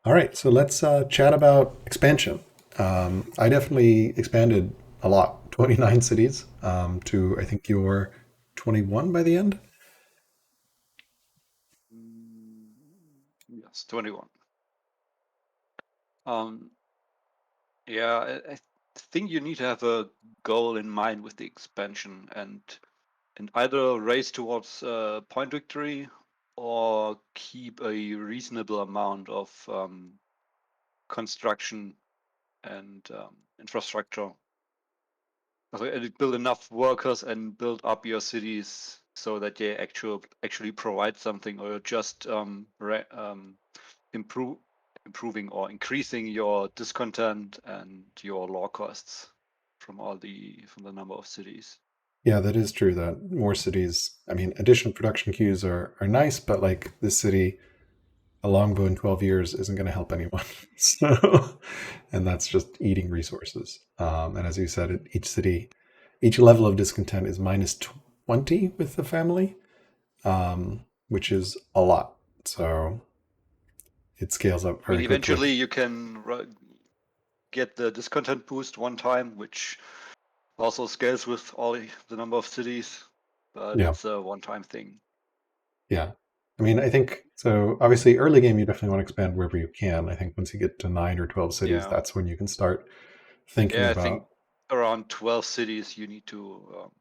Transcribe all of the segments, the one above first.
All right, so let's chat about expansion. I definitely expanded a lot, 29 cities to I think you're 21 by the end. Yes, 21. Um, yeah, I think you need to have a goal in mind with the expansion and either race towards point victory or keep a reasonable amount of construction and infrastructure. And build enough workers and build up your cities so that they actually provide something, or just improve improving or increasing your discontent and your law costs from the number of cities. Yeah, that is true that more cities, I mean, additional production queues are nice, but like this city, a longbow in 12 years isn't going to help anyone. So, and that's just eating resources. And as you said, each city, each level of discontent is minus 20 with the family, which is a lot. So it scales up I mean, very quickly. eventually you can get the discontent boost one time, which also scales with all the number of cities, but Yeah. it's a one-time thing. Yeah. I mean, I think so. Obviously, early game, you definitely want to expand wherever you can. I think once you get to 9 or 12 cities, Yeah, that's when you can start thinking yeah, I about think around 12 cities you need to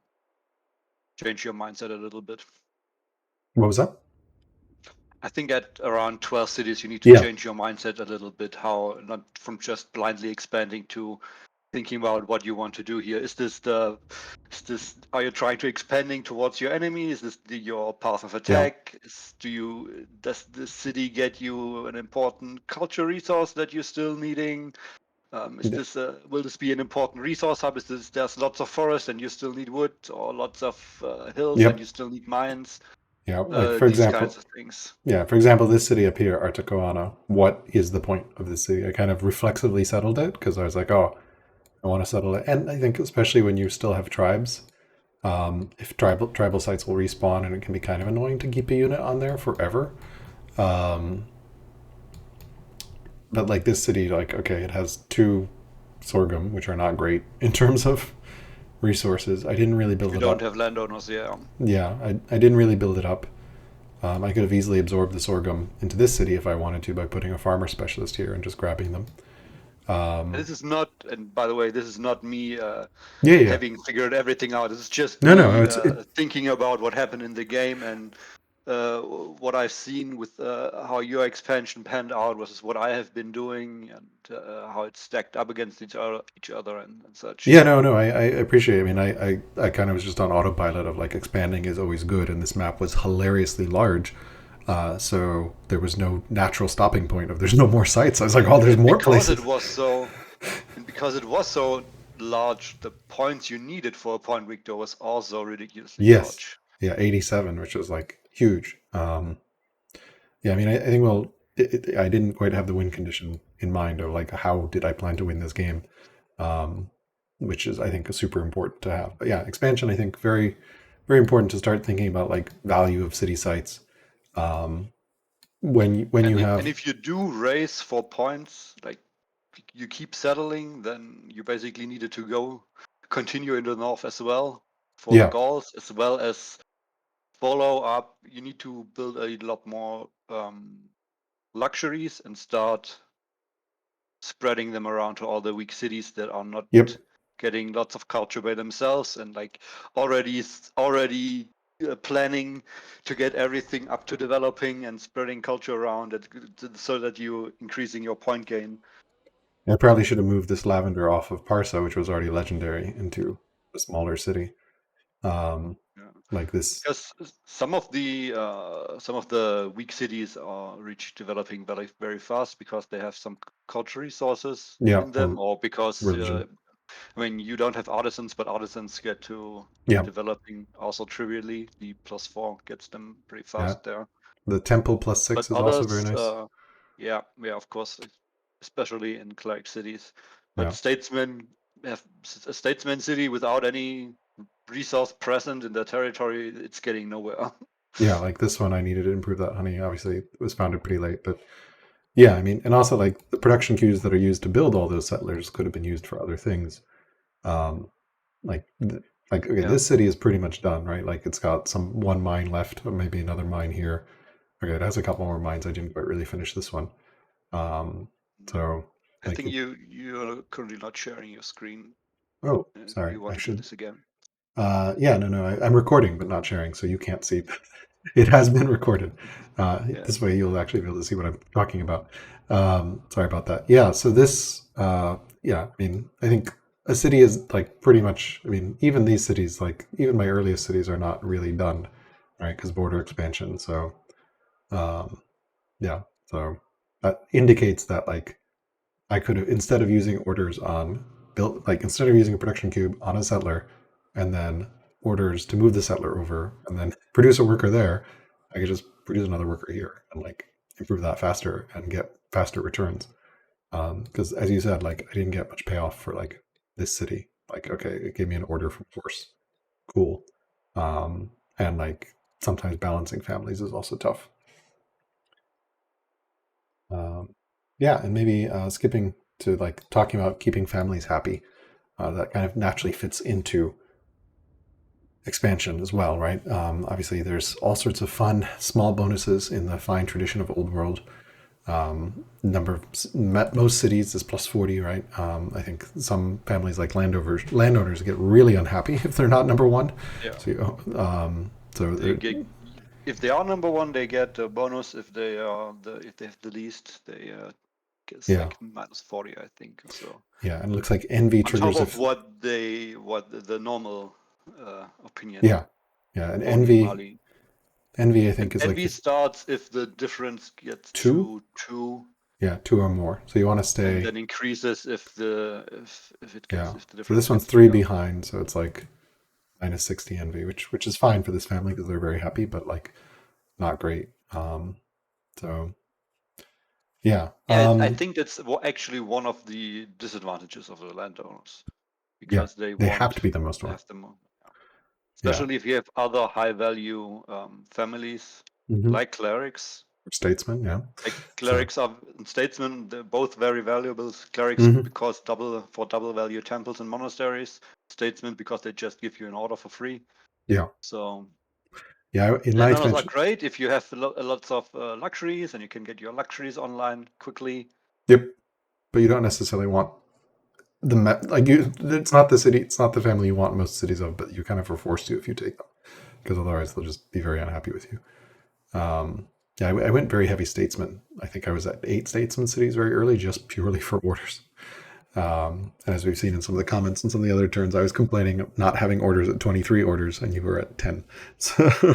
change your mindset a little bit. what was that? I think at around 12 cities, you need to Yeah. change your mindset a little bit, how not from just blindly expanding to thinking about what you want to do here. Are you trying to expanding towards your enemy? Is this your path of Yeah. attack? Does this city get you an important culture resource that you're still needing? Will this be an important resource hub? There's lots of forest and you still need wood, or lots of hills and Yep. you still need mines? Yeah. Like for These kinds example, of things. yeah. For example, this city up here, Artacoana. What is the point of this city? I kind of reflexively settled it because I was like, oh, I want to settle it. And I think especially when you still have tribes, if tribal sites will respawn, and it can be kind of annoying to keep a unit on there forever. Um, but like this city, like okay, it has two sorghum, which are not great in terms of resources. I didn't really If build you it don't up. have landowners, yeah. Yeah, I didn't really build it up. I could have easily absorbed the sorghum into this city if I wanted to by putting a farmer specialist here and just grabbing them. And Um, this is not, and by the way, this is not me yeah, yeah. having figured everything out. This is just No, no, me it's it. thinking about what happened in the game and what I've seen with how your expansion panned out versus what I have been doing, and how it's stacked up against each other and such. Yeah, no, no. I appreciate it. I mean, I kind of was just on autopilot of like expanding is always good, and this map was hilariously large. So there was no natural stopping point of there's no more sites. I was like, oh, there's And more because it places. was so, and because it was so large, the points you needed for a point victor was also ridiculously Yes, large. yeah, 87, which was like huge. Yeah, I mean, I think well, I didn't quite have the win condition in mind of like how did I plan to win this game, um, which is I think super important to have. But yeah, expansion I think very important to start thinking about like value of city sites um, when you And have if you do race for points, like you keep settling, then you basically needed to go continue in the north as well for the yeah Gauls, as well as follow up. You need to build a lot more luxuries and start spreading them around to all the weak cities that are not yep getting lots of culture by themselves, and like already planning to get everything up to developing and spreading culture around it, so that you increasing your point gain. I probably should have moved this lavender off of Parsa, which was already legendary, into a smaller city Yeah. like this. Because some of the weak cities are reach developing very fast because they have some culture resources Yeah, in them, or or because religion. I mean, you don't have artisans, but artisans get to Yeah, developing also trivially. The +4 gets them pretty yeah. fast there. The temple plus But six is also very others, nice. yeah, yeah, of course, especially in cleric cities. But Yeah. statesmen have a statesman city without any resource present in their territory. It's getting nowhere. Yeah, like this one, I needed to improve that honey. Obviously, it was founded pretty late, but Yeah, I mean, and also like the production queues that are used to build all those settlers could have been used for other things. Um, like, like okay, Yeah. this city is pretty much done, right? Like it's got some one mine left, or maybe another mine here. Okay, it has a couple more mines. I didn't quite really finish this one. Um, so I like, think you're currently not sharing your screen. oh, Do sorry, you want I to do should. this again? Yeah, no, I'm recording but not sharing, so you can't see. It has been recorded. Yeah. This way, you'll actually be able to see what I'm talking about. Sorry about that. Yeah, so this, yeah, I mean, I think a city is like pretty much. I mean, even these cities, like even my earliest cities, are not really done, right? Because border expansion. So, um, yeah, so that indicates that like I could have, instead of using orders on built, like instead of using a production cube on a settler and then orders to move the settler over and then produce a worker there, I could just produce another worker here and like improve that faster and get faster returns. Because as you said, like I didn't get much payoff for like this city. Like, okay, it gave me an order from force. Cool. And like sometimes balancing families is also tough. Um, yeah, and maybe skipping to like talking about keeping families happy. That kind of naturally fits into expansion as well, right? Obviously, there's all sorts of fun small bonuses in the fine tradition of Old World. Number of most cities is plus 40, right? I think some families like landowners get really unhappy if they're not number one. Yeah. So, so They get if they are number one, they get a bonus. If they are if they have the least, they get yeah, like -40, I think. So yeah, and it looks like envy on top triggers of if what the normal opinion yeah, yeah, and bonus Mali. envy I And think is like envy starts if the difference gets two, to 2, yeah, two or more. So you want to and stay. then increases if Yeah. if the So difference this one's gets three bigger. behind, so it's like -60 envy, which is fine for this family because they're very happy, but like not great. So yeah. Yeah, I think that's actually one of the disadvantages of the landowners Yeah. because they They have to want be the most to one. have them, Yeah. especially if you have other high value families Hmm. like clerics. Statesmen, yeah. Like So clerics are and statesmen, they're both very valuable. Clerics hmm. because double value temples and monasteries. Statesmen because they just give you an order for free. Yeah. So Yeah. In my landowners are expansion, great if you have lots of luxuries and you can get your luxuries online quickly. yep. But you don't necessarily want like you it's not the city, it's not the family you want most cities of, but you kind of are forced to if you take them. Because otherwise they'll just be very unhappy with you. Yeah, I went very heavy statesman. I think I was at 8 statesman cities very early, just purely for orders. And as we've seen in some of the comments and some of the other turns, I was complaining of not having orders at 23 orders, and you were at 10. So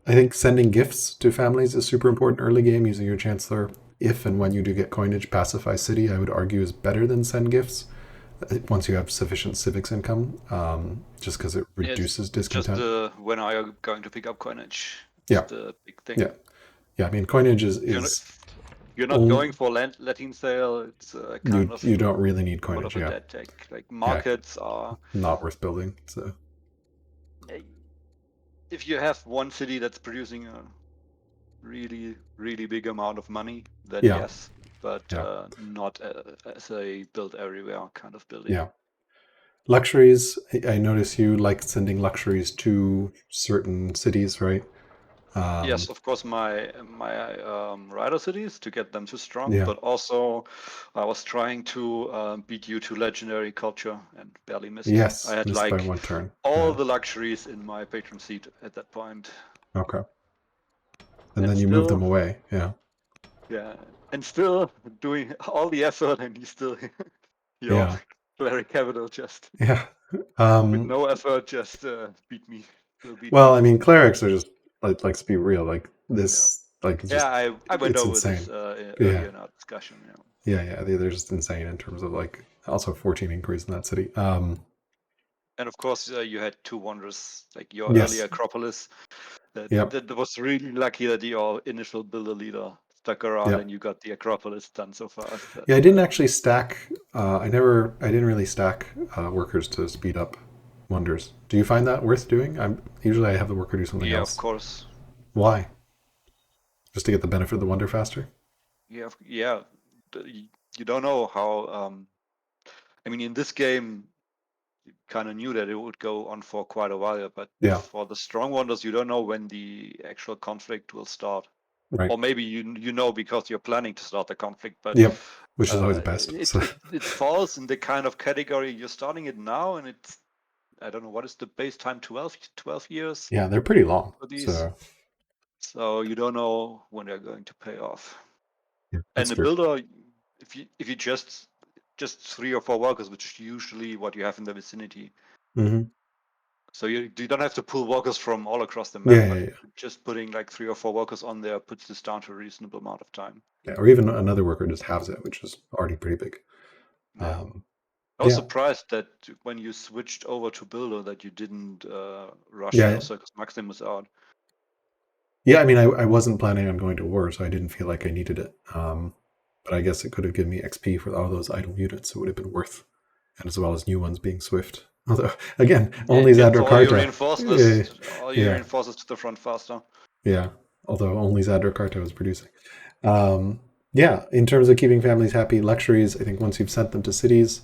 I think sending gifts to families is super important early game. Using your chancellor, if and when you do get coinage, pacify city, I would argue is better than send gifts once you have sufficient civics income, just because it It's reduces just discontent. when are you going to pick up coinage? It's Yeah, the big yeah, thing. yeah. I mean, coinage If you're not, is if you're not only going for Latin sale, it's kind you of don't really need somewhat coinage. of a Yeah, dead tech. Like yeah, markets are, not worth building. So eh, if you have one city that's producing a really big amount of money, then yeah, yes, but yeah, not as a build everywhere kind of building. yeah. Luxuries. I notice you like sending luxuries to certain cities, right? Yes, Um, of course, my rider cities to get them too strong, yeah. but also I was trying to beat you to legendary culture and barely missed. I Yes, had missed by like one turn. all Yeah. the luxuries in my patron seat at that point, Okay. And and then you move them still, away. Yeah. yeah, and still doing all the effort, and you still your Yeah. cleric capital just Yeah. with Um, no effort just beat me, will beat well, me. I mean, clerics are just like, let's be real. Like Yeah, this, like it's yeah, just, I went it's over this insane. Yeah. earlier in our discussion. Yeah. Yeah. Yeah. They're just insane in terms of like also 14 inquiries in that city. And of course, you had two wonders, like your early Yes. Acropolis. That Yep. that was really lucky that your initial builder leader stuck around and Yep. you got the Acropolis done so fast. That Yeah, I didn't actually stack. I didn't really stack workers to speed up wonders. Do you find that worth doing? I'm usually I have the worker do something yeah, of else. course. Why? just to get the benefit of the wonder faster. Yeah. You don't know how. I mean, in this game, you kind of knew that it would go on for quite a while, but Yeah, for the strong wonders, you don't know when the actual conflict will start. right. Or maybe you know because you're planning to start the conflict, but Yep, which is always best. it, So it it falls in the kind of category you're starting it now, and it's, I don't know, what is the base time, 12 years yeah, they're pretty long. for these, So so you don't know when they're going to pay off. yeah, And that's the true. builder, if you just 3 or 4 workers, which is usually what you have in the vicinity. Hmm. So you don't have to pull workers from all across the map, Yeah, yeah, but yeah, just putting like 3 or 4 workers on there puts this down to a reasonable amount of time. yeah. Or even another worker just halves it, which is already pretty big. Yeah. Um, I was yeah, surprised that when you switched over to Builder that you didn't rush yeah, your yeah. Circus Maximus out. Yeah, I mean, I wasn't planning on going to war, so I didn't feel like I needed it. But I guess it could have given me XP for all those idle units. It would have been worth, and as well as new ones being swift. Although, again, Yeah, only it gets all your Zadrokarta. reinforcements, all your Yeah, reinforcements to the front faster. yeah. Although only Zadrokarta was producing. Yeah, in terms of keeping families happy, luxuries, I think once you've sent them to cities,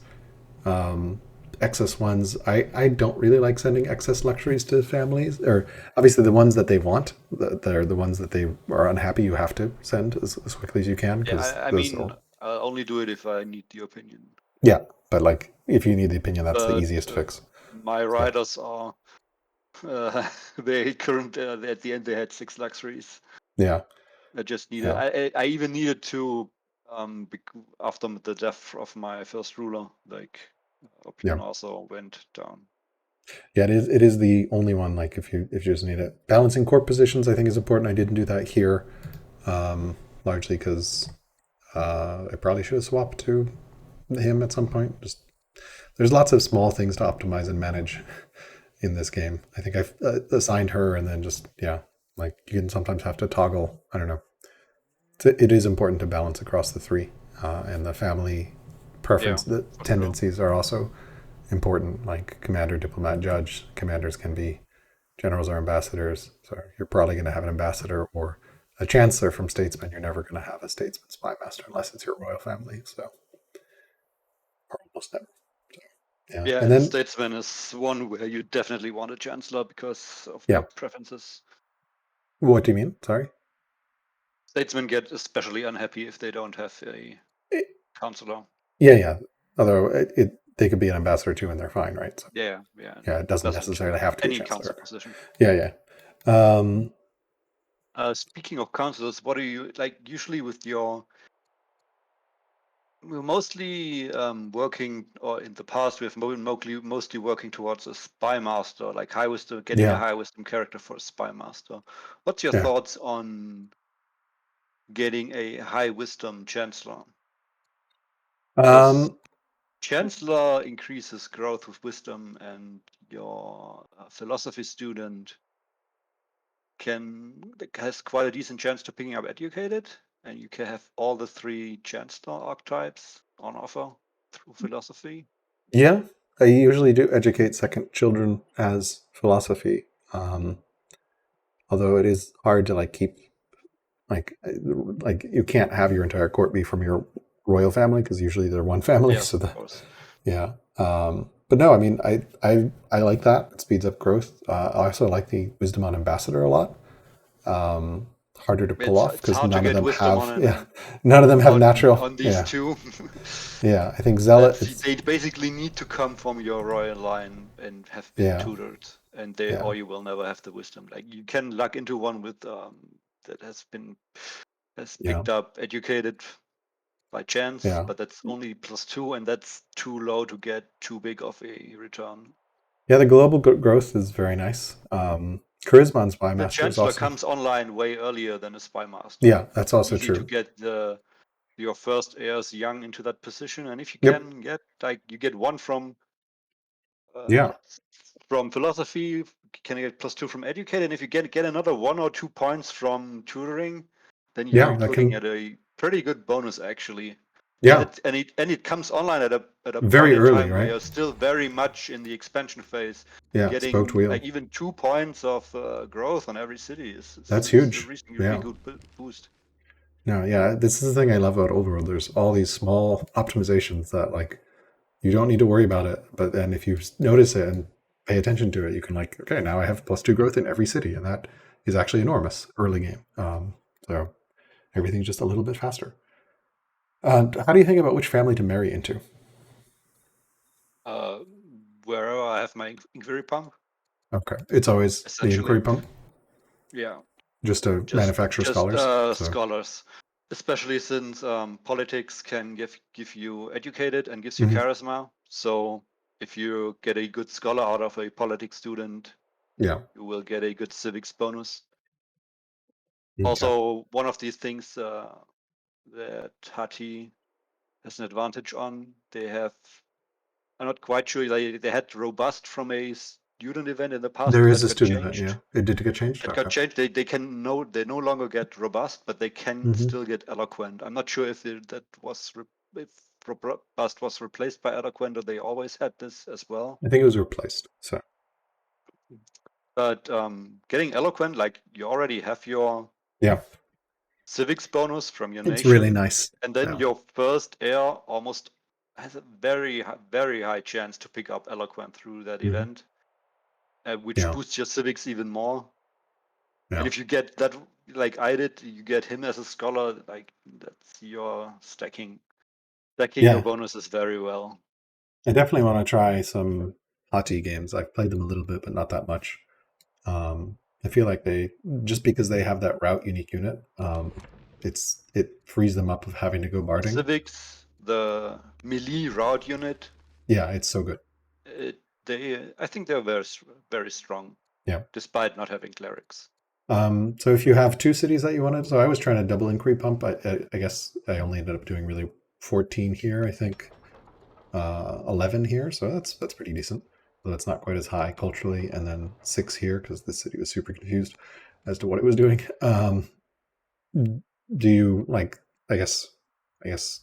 um, excess ones, I don't really like sending excess luxuries to families, or obviously the ones that they want, that are the ones that they are unhappy, you have to send as quickly as you can, Yeah, because I those mean, will, I'll only do it if I need the opinion. yeah, but like if you need the opinion, that's the But easiest fix. my So riders are, they current, at the end they had 6 luxuries. yeah, I just needed, yeah, I even needed to, after the death of my first ruler, like, yeah, opinion also went down. yeah, it is the only one, like if you just need it. Balancing court positions I think is important. I didn't do that here, largely because I probably should have swapped to him at some point. Just there's lots of small things to optimize and manage in this game. I think I've assigned her, and then just yeah, like you can sometimes have to toggle. I don't know. It is important to balance across the three, and the family Yeah, preference. The for sure. tendencies are also important. Like commander, diplomat, judge. Commanders can be generals or ambassadors. So you're probably going to have an ambassador or a chancellor from statesmen. You're never going to have a statesman spy master unless it's your royal family. So or almost never. So, yeah, Yeah, and and then Statesman is one where you definitely want a chancellor because of yeah. their preferences. What do you mean? Sorry. Statesmen get especially unhappy if they don't have a counselor. Yeah, yeah. Although they could be an ambassador too, and they're fine, right? So Yeah, yeah. yeah, it doesn't Doesn't necessarily have to be a any council chancellor. position. Yeah, yeah. Um, Speaking of councilors, what do you like usually with your? We're mostly working, or in the past we've been mostly working towards a spy master, like high wisdom, getting a yeah, high wisdom character for a spy master. What's your yeah. thoughts on getting a high wisdom chancellor? Because Um, chancellor increases growth with wisdom, and your philosophy student has quite a decent chance to picking up educated, and you can have all the 3 chancellor archetypes on offer through philosophy. yeah, I usually do educate second children as philosophy. Although it is hard to like keep like you can't have your entire court be from your royal family because usually they're one family. Yes, So of the course. yeah. But no, I mean, I like that. It speeds up growth. I also like the wisdom on ambassador a lot. Harder to pull off It's because hard to none of get them wisdom have yeah, none of them have natural on these yeah, 2. yeah. I think zealot. That's, It's they basically need to come from your royal line and have been yeah, tutored, and they, yeah, or you will never have the wisdom. Like you can luck into one with that has yeah, picked up educated by chance, yeah, but that's only +2, and that's too low to get too big of a return. yeah. The global growth is very nice. Charisma and spy The master is chancellor also comes online way earlier than a spy master. yeah, that's also Easy to true. get your first heirs young into that position, and if you Yep. can get, like, you get one uh, Yeah. from philosophy, can get +2 from educate, and if you get another 1 or 2 points from tutoring, then Yeah. you're That looking can at a pretty good bonus actually. Yeah, And it comes online at a point very in early, time where right? you're still very much in the expansion phase. Yeah, spoked Getting like wheel. even 2 points of growth on every city That's is a huge. really Yeah. good boost. No, yeah, this is the thing I love about Old World. There's all these small optimizations that like you don't need to worry about it, but then if you notice it and pay attention to it, you can like, okay, now I have +2 growth in every city, and that is actually enormous early game. So everything's just a little bit faster. How do you think about which family to marry into? Uh, wherever I have my inquiry pump, Okay, it's always the essentially, inquiry pump, yeah, just to just manufacture scholars. So scholars. Especially since politics can give you educated and gives you mhm. charisma. So if you get a good scholar out of a politics student, Yeah, you will get a good civics bonus. okay. Also, one of these things that Hatti has an advantage on, they have, I'm not quite sure, they had robust from a student event in the past There is that a got student event. changed. Yeah, it did get changed. That got Okay. changed. They no longer get robust, but they can Hmm. still get eloquent. I'm not sure if that was if robust was replaced by eloquent or they always had this as well. I think it was replaced. So But getting eloquent, like you already have your yeah, civics bonus from your it's really nation, nice. and then Yeah. your first heir almost has a very high chance to pick up eloquent through that Hmm. event, which Yeah. boosts your civics even more. And Yeah. if you get that, like I did, you get him as a scholar, like that's your stacking your Yeah. bonuses very well. I definitely want to try some Hati games. I've played them a little bit, but not that much. I feel like they just because they have that route unique unit, it frees them up of having to go The barding. civics, the melee route unit, Yeah, it's so good. I think they're very strong, Yeah. despite not having clerics. So if you have two cities that you wanted, so I was trying to double inquiry pump. I guess I only ended up doing really 14 here. I think 11 here, so that's pretty decent. Though it's not quite as high culturally, and then 6 here because the city was super confused as to what it was doing. Do you like? I guess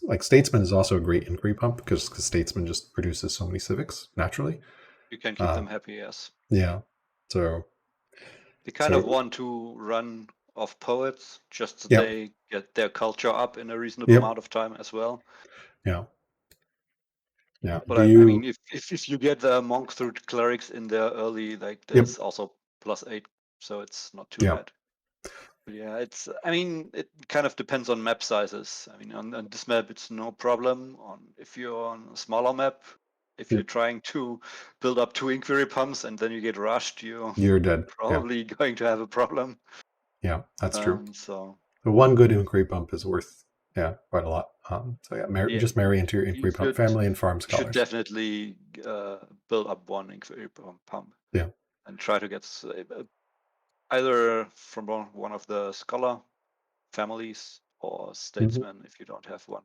like Statesman is also a great inquiry pump because Statesman just produces so many civics naturally. You can keep Uh, them happy, yes. yeah, so They kind of so want to run off poets just so yep, they get their culture up in a reasonable yep, amount of time as well. yeah, yeah. But Do I mean, you? if you get the monk through clerics in there early, like Yep, there's also +8, so it's not too yeah, bad. But yeah, I mean, it kind of depends on map sizes. I mean, on this map, it's no problem. If you're on a smaller map, if you're yep. trying to build up 2 inquiry pumps and then you get rushed, you're You're dead. Yeah, probably going to have a problem. yeah, that's true. So The one good inquiry pump is worth quite a lot. So yeah, yeah, just marry into your you inquiry pump should family and farm you should scholars. definitely build up 1 inquiry pump Yeah. and try to get either from one of the scholar families or Hmm. statesmen if you don't have one,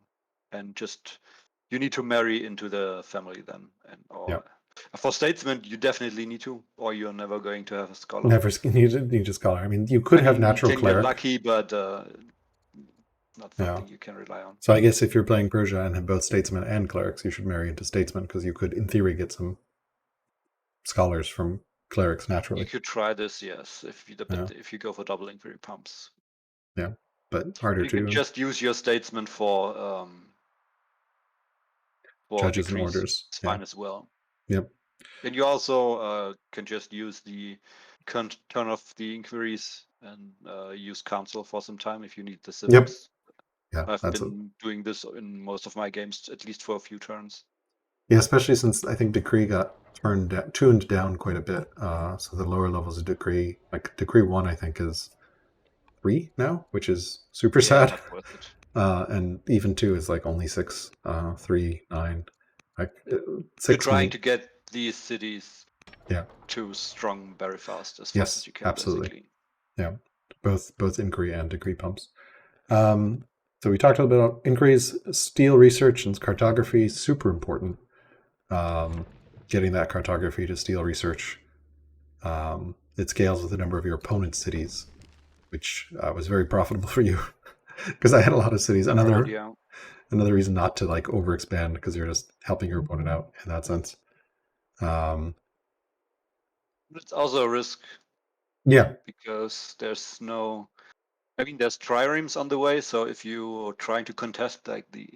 and just you need to marry into the family then, and Yeah. or for statesmen you definitely need to, or you're never going to have a scholar. Never need a scholar. I mean, you could I have mean, you natural can get cleric. lucky, but not Yeah. something you can rely on. So I guess if you're playing Persia and have both statesmen and clerics, you should marry into statesmen because you could, in theory, get some scholars from clerics You naturally. could try this, yes, Yeah. if you go for double inquiry pumps. Yeah. But harder You can to just use your statesman for judges and decrease. orders. It's Yeah. fine as well. Yep. And you also can just use the turn off the inquiries and use council for some time if you need the Yep. civics. Yeah. I've been doing this in most of my games, at least for a few turns. Yeah, especially since I think Decree got tuned down quite a bit. So the lower levels of Decree, like Decree 1, I think is 3 now, which is super Yeah, sad. not worth it. And even 2 is like only 6, 3, 9. Like You're 6 trying mean, to get these cities yeah, to strong very fast as yes, you can, absolutely. basically. Yeah, both inquiry and Decree pumps. Um, so we talked a little bit about inquiries, steel research, and cartography, super important. Um, Getting that cartography to steel research. It scales with the number of your opponent's cities, which was very profitable for you because I had a lot of cities. That's right, Another yeah. another reason not to like overexpand because you're just helping your opponent out in that sense. It's also a risk Yeah, because there's no. I mean, there's triremes on the way, so if you're trying to contest like the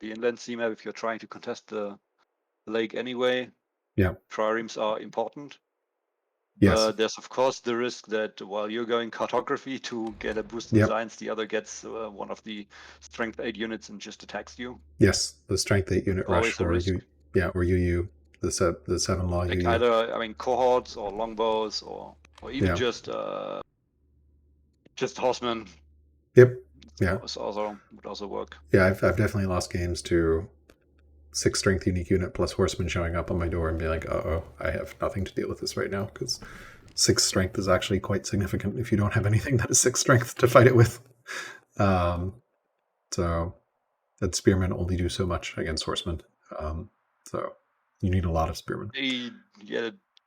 inland sea map, if you're trying to contest the lake anyway, yeah, triremes are important. yes, But there's of course the risk that while you're going cartography to get a boost in yep, science, the other gets one of the strength 8 units and just attacks you. yes. The strength 8 unit rush, Always a or risk. you, yeah, or the 7 law Like UU. either, I mean, cohorts or longbows or even Yeah, just horsemen. yep, yeah, Would also work. yeah. I've definitely lost games to 6 strength unique unit plus horseman showing up on my door and be like, oh, I have nothing to deal with this right now because 6 strength is actually quite significant if you don't have anything that is 6 strength to fight it with. So that spearmen only do so much against horsemen. So you need a lot of spearmen. They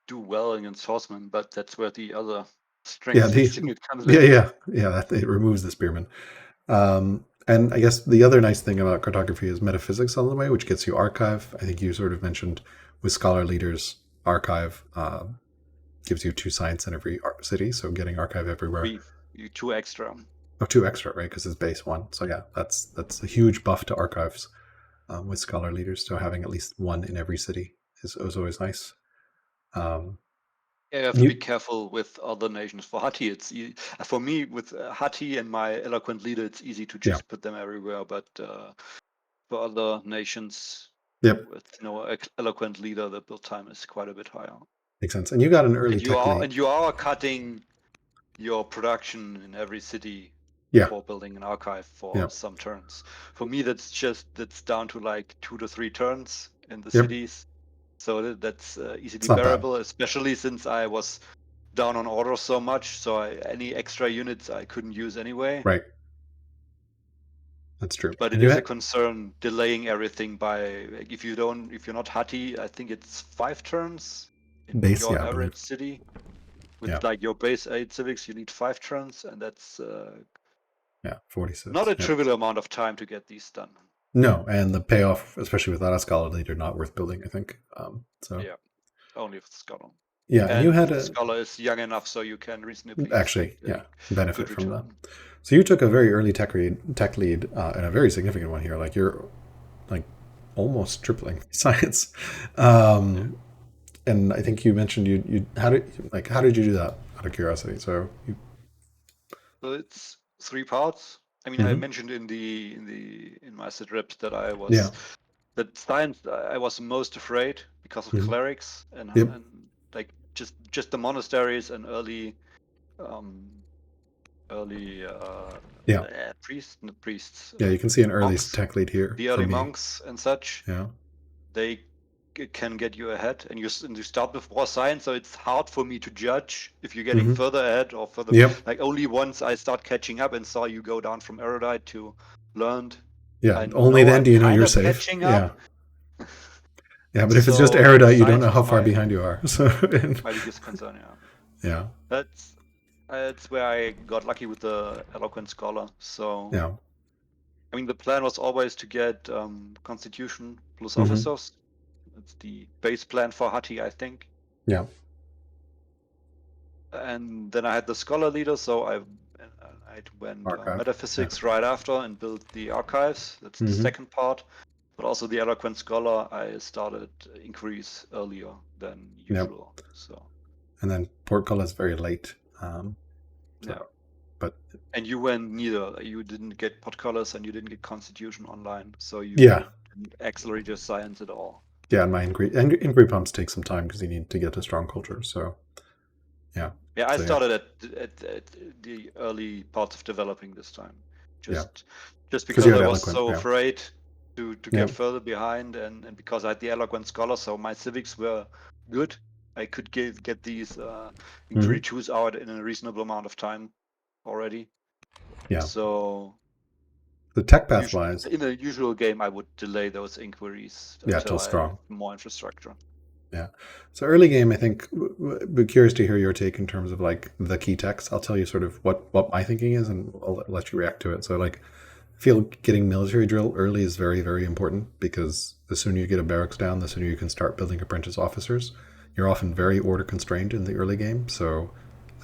do well against horsemen, but that's where the other Yeah, strength 6 unit comes in. yeah. That it removes the spearmen. And I guess the other nice thing about cartography is metaphysics on the way, which gets you archive. I think you sort of mentioned with scholar leaders, archive gives you 2 science in every city, so getting archive everywhere. You 2 extra. Oh, 2 extra, right? Because it's base 1. So yeah, that's a huge buff to archives with scholar leaders. So having at least 1 in every city is always nice. Yeah, you have to be careful with other nations. For Hatti, it's for me with Hatti and my eloquent leader, it's easy to just put them everywhere. But for other nations, with no eloquent leader, the build time is quite a bit higher. Makes sense. And you got an early tech lead. And you are cutting your production in every city for building an archive for some turns. For me, that's down to like 2 to 3 turns in the cities. So that's easily bearable, especially since I was down on orders so much. So any extra units I couldn't use anyway. Right. That's true. But it is a concern delaying everything by if you're not Hatti, I think it's 5 turns in your average city. With like your base 8 civics, you need 5 turns, and that's 46. Not a trivial amount of time to get these done. No, and the payoff, especially without a scholar leader, not worth building, I think. So yeah, only with the scholar. Yeah, and you had the scholar is young enough, so you can reasonably benefit from that. So you took a very early tech lead, and a very significant one here. Like you're like almost tripling science. And I think you mentioned how did you do that out of curiosity? So it's 3 parts. I mean, I mentioned in my sit reps that I was that science I was most afraid because of clerics and like just the monasteries and early priests. Yeah, you can see an early monks, tech lead here. The early monks and such. Yeah, they can get you ahead, and you start with war science, so it's hard for me to judge if you're getting further ahead or further. Like only once I start catching up and saw you go down from erudite to learned. Yeah, only then do you know you're safe. Yeah. Yeah, but if it's just erudite, you don't know how far behind you are. So my biggest concern, yeah. That's where I got lucky with the eloquent scholar. So yeah. I mean, the plan was always to get constitution plus officers. It's the base plan for Hatti, I think. Yeah. And then I had the scholar leader, so I went metaphysics right after and built the archives. That's the second part. But also the eloquent scholar, I started inquiries earlier than usual. So. And then portcullis very late. And you went neither. You didn't get portcullis and you didn't get constitution online, so you didn't accelerate your science at all. Yeah, and my inquiry pumps take some time because you need to get a strong culture. So, yeah. Yeah, I started at the early parts of developing this time. Just because I was so afraid to get further behind, and because I had the eloquent scholar, so my civics were good. I could get these inquiry 2s out in a reasonable amount of time already. Yeah. So the tech path wise, in a usual game, I would delay those inquiries until strong, more infrastructure. Yeah. So early game, I think, be curious to hear your take in terms of like the key techs. I'll tell you sort of what my thinking is, and I'll let you react to it. So like, feel getting military drill early is very, very important because the sooner you get a barracks down, the sooner you can start building apprentice officers. You're often very order constrained in the early game, so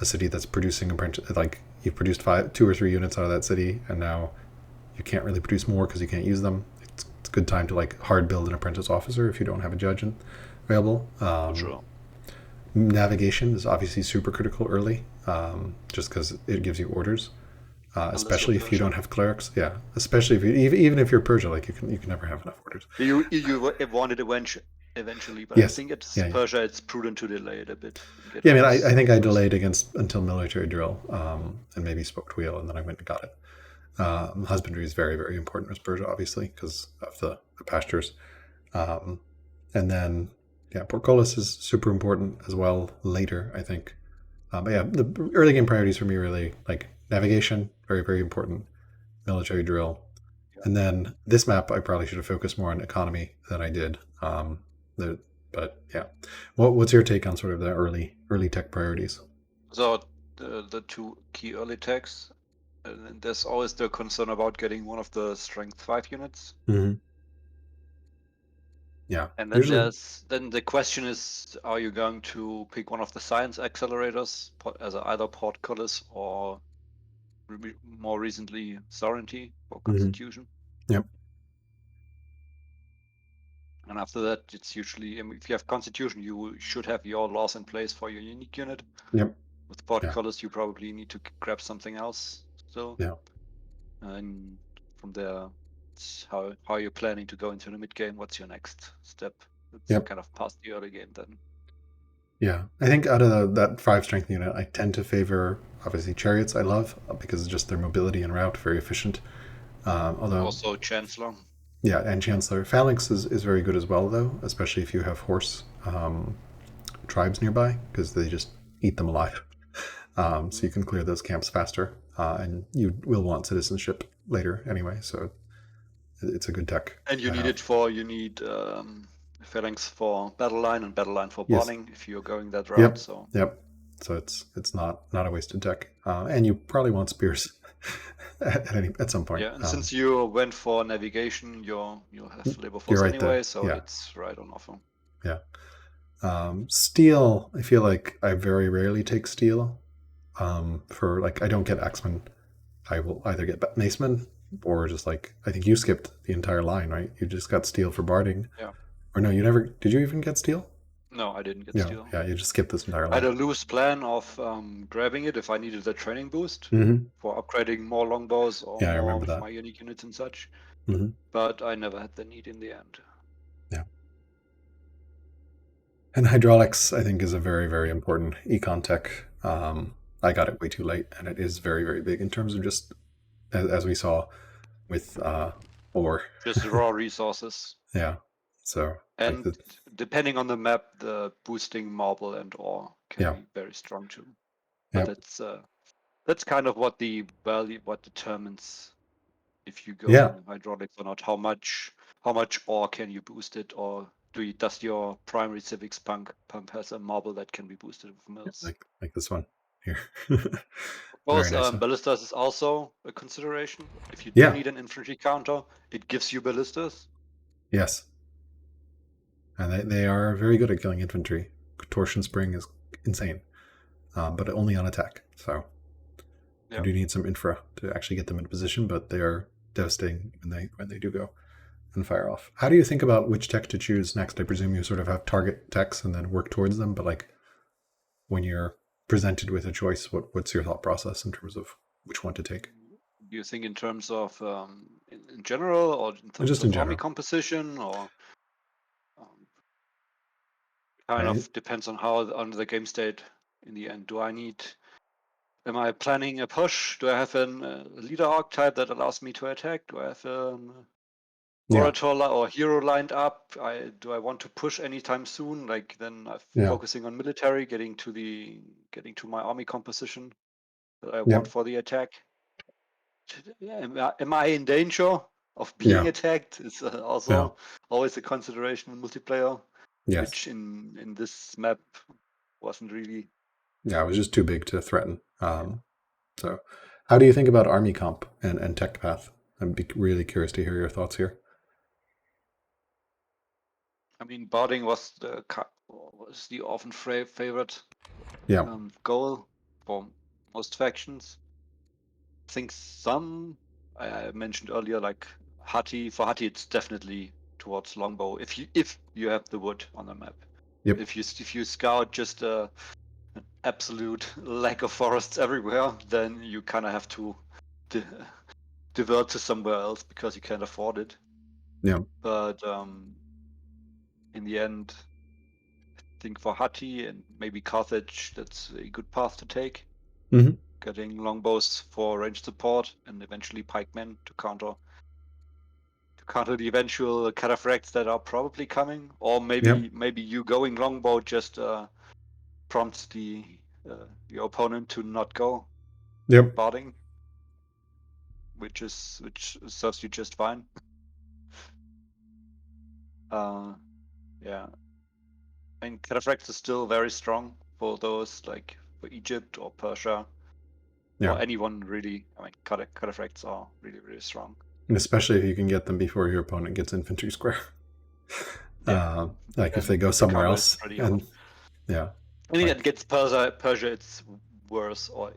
a city that's producing apprentice, like you've produced 2 or 3 units out of that city, and now you can't really produce more because you can't use them. It's a good time to like hard build an apprentice officer if you don't have a judge available. For sure. Navigation is obviously super critical early, just because it gives you orders. Unless you're Especially if you Persia. don't have clerics, yeah. Especially if you even if you're Persia, like you can never have enough orders. You want it eventually, but I Yes, think it's yeah, yeah. Persia. It's prudent to delay it a bit and get Yeah, I all mean, I this think I first. delayed against until military drill, and maybe spoke wheel, and then I went and got it. Husbandry is very, very important as Persia, obviously, because of the pastures. Um, and then, yeah, portcullis is super important as well later, I think. But yeah, the early game priorities for me really like navigation, very, very important, military drill. Yeah. And then this map, I probably should have focused more on economy than I did. The, but yeah, what's your take on sort of the early tech priorities? So the two key early techs, and there's always the concern about getting one of the strength 5 units. Mm-hmm. Yeah, And then usually. then the question is, are you going to pick one of the science accelerators as either portcullis or more recently sovereignty or Mm-hmm. constitution? Yep. And after that, it's usually, if you have constitution, you should have your laws in place for your unique unit. Yep. With Yeah. portcullis, you probably need to grab something else still. Yeah. And from there, it's how you're planning to go into the mid game. What's your next step? It's Yep. kind of past the early game then. Yeah. I think out of that 5 strength unit, I tend to favor obviously chariots. I love because it's just their mobility and route very efficient. Although Also, Chancellor. yeah, and Chancellor Phalanx is very good as well though, especially if you have horse tribes nearby because they just eat them alive. So you can clear those camps faster, and you will want citizenship later anyway. So it's a good tech And to have. you need phalanx for battle line and battle line for Yes. bombing if you're going that route. Yep. So Yep. So it's not a wasted tech, and you probably want spears at some point. yeah, and since you went for navigation, you have labor You're force right anyway, there. so Yeah. it's right on offer. Yeah. Steel. I feel like I very rarely take steel. For like I don't get axemen. I will either get macemen or just like I think you skipped the entire line, right? You just got steel for barding. Yeah. Or no, you never did you even get steel? No, I didn't get Yeah, steel. yeah, you just skipped this entire I had line. a loose plan of grabbing it if I needed a training boost Mm-hmm. for upgrading more longbows or Yeah, I more remember of that. my unique units and such, Mm-hmm. but I never had the need in the end. Yeah. And hydraulics, I think, is a very, very important econ tech. I got it way too late, and it is very, very big in terms of just as we saw with ore. Just raw resources. Yeah. So like And the depending on the map, the boosting marble and ore can yeah, be very strong too. But yeah, that's kind of what the value, what determines if you go yeah. in hydraulics or not. How much ore can you boost it, or does your primary civics pump has a marble that can be boosted with mills? Like this one here. Of Very course, nice one. ballistas is also a consideration. If you do Yeah. need an infantry counter, it gives you ballistas. Yes. And they are very good at killing infantry. Torsion spring is insane, but only on attack. So you Yeah. do need some infra to actually get them in position, but they are devastating when they do go and fire off. How do you think about which tech to choose next? I presume you sort of have target techs and then work towards them, but like when you're presented with a choice, what's your thought process in terms of which one to take? Do you think in terms of in general, or in terms Just in of army general, composition, or um, kind right? of depends on how on the game state in the end? Am I planning a push? Do I have a leader archetype that allows me to attack? Do I have Yeah, orator or hero lined up? Do I want to push anytime soon? Like then I'm yeah, focusing on military, getting to my army composition that I yeah, want for the attack. Yeah, am I in danger of being yeah, attacked? Is yeah, also always a consideration in multiplayer, yes, which in this map wasn't really. yeah. It was just too big to threaten. So, how do you think about army comp and tech path? I'd be really curious to hear your thoughts here. I mean, boarding was the often favorite Yeah. goal for most factions. I think some I mentioned earlier, like Hatti. For Hatti, it's definitely towards longbow if you have the wood on the map. Yep. If you scout just an absolute lack of forests everywhere, then you kind of have to divert to somewhere else because you can't afford it. Yeah. But in the end, I think for Hatti and maybe Carthage, that's a good path to take. Mm-hmm. Getting longbows for ranged support and eventually pikemen to counter the eventual cataphracts that are probably coming, or Yep. maybe you going longbow just prompts your opponent to not go Yep. barding, which serves you just fine. Yeah, I mean cataphracts is still very strong for those like for Egypt or Persia Yeah. or anyone really. I mean cataphracts are really strong. And especially if you can get them before your opponent gets infantry square. Yeah, Like if they then go the somewhere counter is else, pretty hard. and yeah, I think like against Persia it's worse, or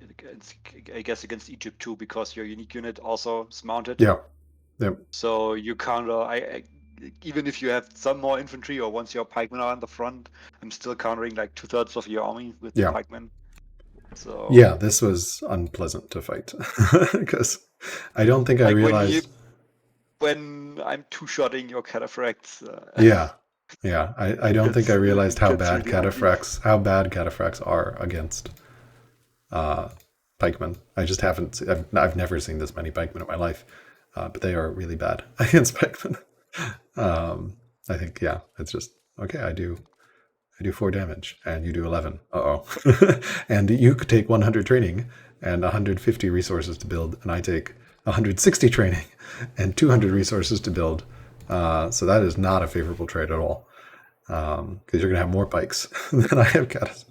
I guess against Egypt too, because your unique unit also is mounted. yeah, yep, So you counter. Even if you have some more infantry, or once your pikemen are on the front, I'm still countering like 2/3 of your army with the yeah, pikemen. So yeah. This was unpleasant to fight because I don't think I like realized. when I'm two-shotting your cataphracts, Yeah, yeah. I don't think I realized it gets really ugly. how bad cataphracts are against uh, pikemen. I just haven't. I've never seen this many pikemen in my life, but they are really bad against pikemen. Um, I think yeah, it's just okay. I do 4 damage, and you do 11. Uh oh, and you could take 100 training and 150 resources to build, and I take 160 training and 200 resources to build. So that is not a favorable trade at all, because you're going to have more pikes than I have cats.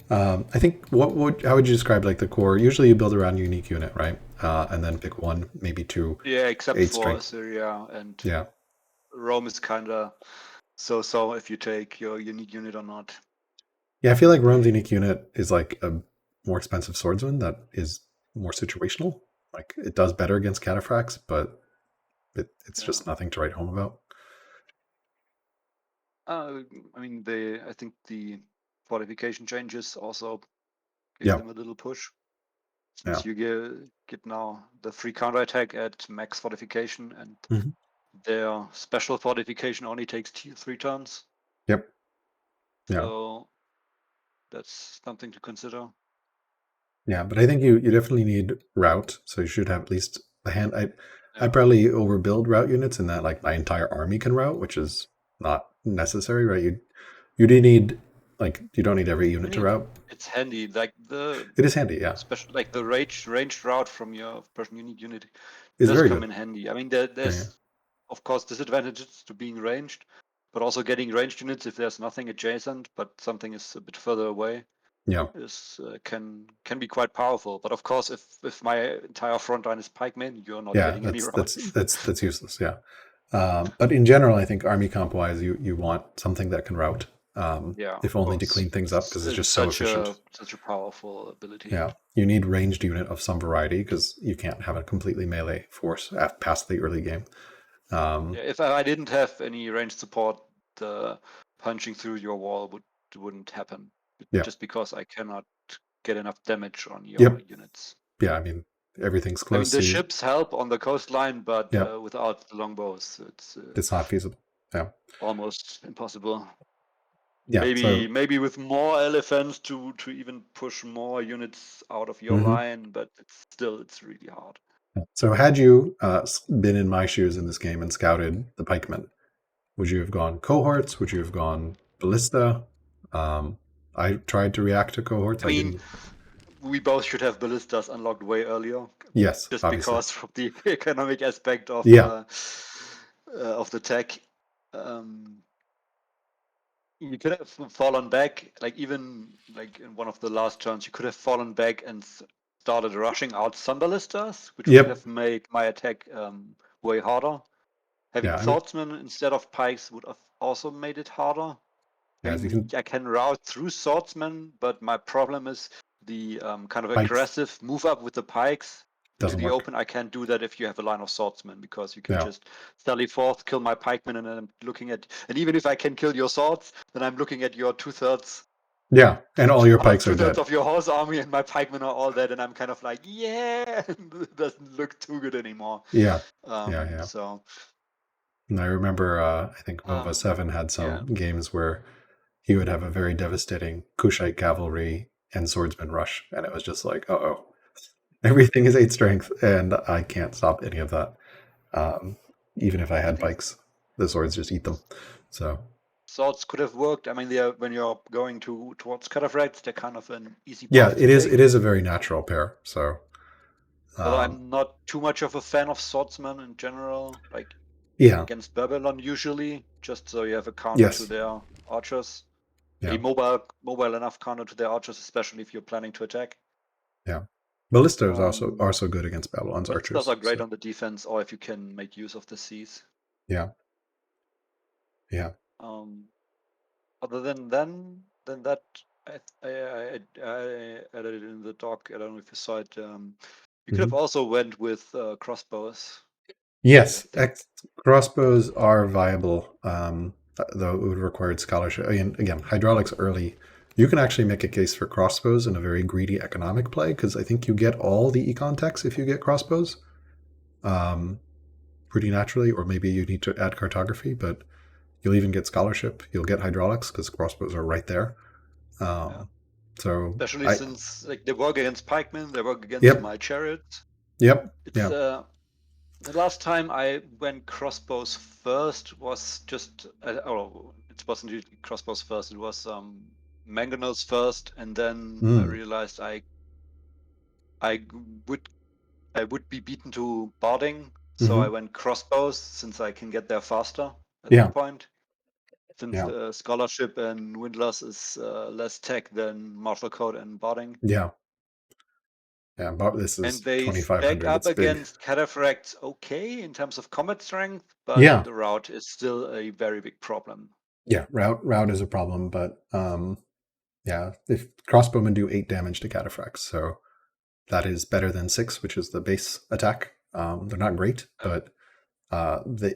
I think how would you describe like the core? Usually you build around unique unit, right? And then pick one, maybe two, Yeah, except 8 for strength. Assyria and Yeah, Rome is kind of so if you take your unique unit or not. yeah. I feel like Rome's unique unit is like a more expensive swordsman that is more situational. Like it does better against cataphracts, but it's Yeah. just nothing to write home about. I mean, I think the fortification changes also gave Yeah, them a little push, yeah, since you get now the free counterattack at max fortification, and hmm, their special fortification only takes 3 turns. yep, yeah, So that's something to consider. yeah. But I think you definitely need route, so you should have at least a hand. I Yeah. probably overbuild route units in that like my entire army can route, which is not necessary, right? You do need like you don't need every I unit to mean, route. it's handy. Like the It is handy, yeah. special, like the ranged route from your Persian unique unit It's does very come good. in handy. I mean, Yeah, there's of course disadvantages to being ranged, but also getting ranged units if there's nothing adjacent, but something is a bit further away yeah, is can be quite powerful. But of course, if my entire front line is pikemen, you're not yeah. getting any routes. That's useless. Yeah. But in general, I think army comp wise, you want something that can route, Yeah, if of only to course. clean things up because it's It's just so efficient. such a powerful ability. Yeah, you need ranged unit of some variety because you can't have a completely melee force past the early game. Yeah, if I didn't have any range support, the punching through your wall wouldn't happen, Yeah. just because I cannot get enough damage on your Yep. units. Yeah. I mean, everything's I mean, close. the So you, ships help on the coastline, but yeah, without the longbows, it's it's not feasible. Yeah. almost impossible. Yeah. So, Maybe with more elephants to even push more units out of your mhm. line, but it's really hard. So had you been in my shoes in this game and scouted the pikemen, would you have gone cohorts? Would you have gone ballista? Um, I tried to react to cohorts. I I mean, didn't. we both should have ballistas unlocked way earlier, Yes, just obviously. because of the economic aspect Yeah. of the tech. Um, you could have fallen back, like even like in one of the last turns, you could have fallen back and started rushing out sun ballistas, which would Yep. have made my attack way harder. Having Yeah. I mean, swordsmen instead of pikes would have also made it harder. I yeah. If you mean, can I can route through swordsmen, but my problem is the kind of pikes aggressive move up with the pikes into doesn't the work. open. I can't do that if you have a line of swordsmen, because you can Yeah. just sally forth, kill my pikemen, and then I'm looking at. And even if I can kill your swords, then I'm looking at your two-thirds Yeah. And all your pikes are two-thirds dead. of your horse army, and my pikemen are all dead, and I'm kind of like, yeah, it doesn't look too good anymore. Yeah. Yeah. Yeah. So And I remember, I think Vova um, 7 had yeah, some games where he would have a very devastating Kushite cavalry and swordsman rush. And it was just like, oh, everything is 8 strength, and I can't stop any of that. Even if I I had think pikes, the swords just eat them. So, swords could have worked. I mean, they are, when you're going towards cataphracts, they're kind of an easy yeah, path to take. it is a very natural pair. So, Although um, I'm not too much of a fan of swordsmen in general, like yeah, against Babylon usually, just so you have a counter to yes, their archers. A yeah, mobile enough counter to their archers, especially if you're planning to attack. yeah. Ballistas Um, also good against Babylon's Ballistas archers. are great So, on the defense, or if you can make use of the seas. yeah, yeah. Um, Other than that, I added it in the doc. I don't know if you saw it. You could have Mhm. also went with crossbows. I Yes, think. crossbows are viable, though it would require scholarship. Again, hydraulics early. You can actually make a case for crossbows in a very greedy economic play because I think you get all the econ techs if you get crossbows um, pretty naturally, or maybe you need to add cartography, but you'll even get scholarship. You'll get hydraulics because crossbows are right there. Yeah. Um, so Especially I, since like they work against pikemen, they work against yep, my chariots. yep, It's yeah, the last time I went crossbows first was just oh, it wasn't really crossbows first. It was mangonels first, and then I mm, realized I would I would be beaten to barding, so I hmm, went crossbows since I can get there faster at that yeah, point. Since yeah, scholarship and windlass is less tech than martial code and barding. yeah, yeah. But this And is they stack 2500. up It's big. against cataphracts okay in terms of combat strength, but Yeah, the route is still a very big problem. yeah. Route is a problem, but yeah, if crossbowmen do 8 damage to cataphracts, so that is better than 6, which is the base attack. They're not great, Uh, but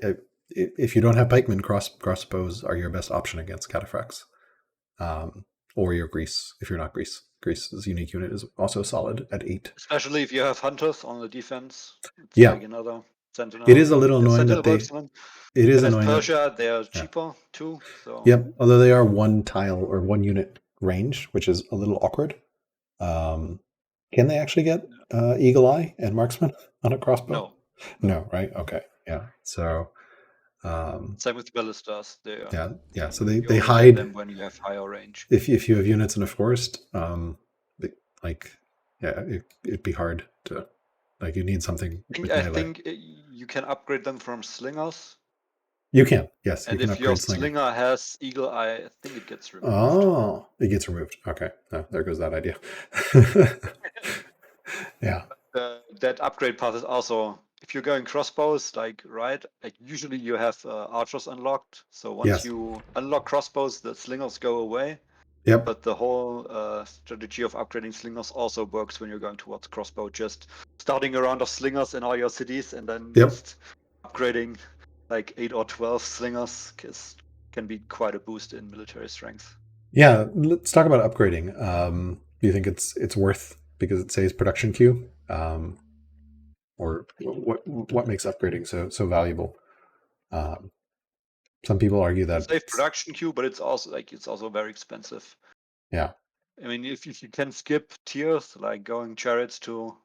if you don't have pikemen, crossbows are your best option against cataphracts. Or your Greece if you're not Greece. Greece's unique unit is also solid at 8. Especially if you have hunters on the defense. It's Yeah, like another it sentinel. is a little The annoying sentinel that works they. on. It is And as annoying that. Persia, they are Yeah. cheaper too. So Yep. Although they are 1 tile or 1 unit range, which is a little awkward. Um, can they actually get Eagle Eye and Marksman on a crossbow? no, no. No, right? Okay. Yeah. So, um, Same with ballistas. yeah, yeah. So You they only get them hide when you have higher range. if you have units in a forest. Like, yeah, it'd be hard to like. You need something with I melee. think you can upgrade them from slingers, You can, yes, you and can if your upgrade Slinger. slinger has eagle eye, I think it gets removed. Oh, it gets removed. Okay, there goes that idea. Yeah. That upgrade path is also, if you're going crossbows, like right, like usually you have archers unlocked. So once Yes. you unlock crossbows, the slingers go away. Yep. But the whole strategy of upgrading slingers also works when you're going towards crossbow. Just starting a round of slingers in all your cities and then Yep. just upgrading like 8 or 12 slingers can be quite a boost in military strength. Yeah. Let's talk about upgrading. Do you think it's worth because it saves production queue? Or what makes upgrading so valuable? Um, some people argue It that saves production queue, but it's also very expensive. yeah. I mean, if you can skip tiers like going chariots to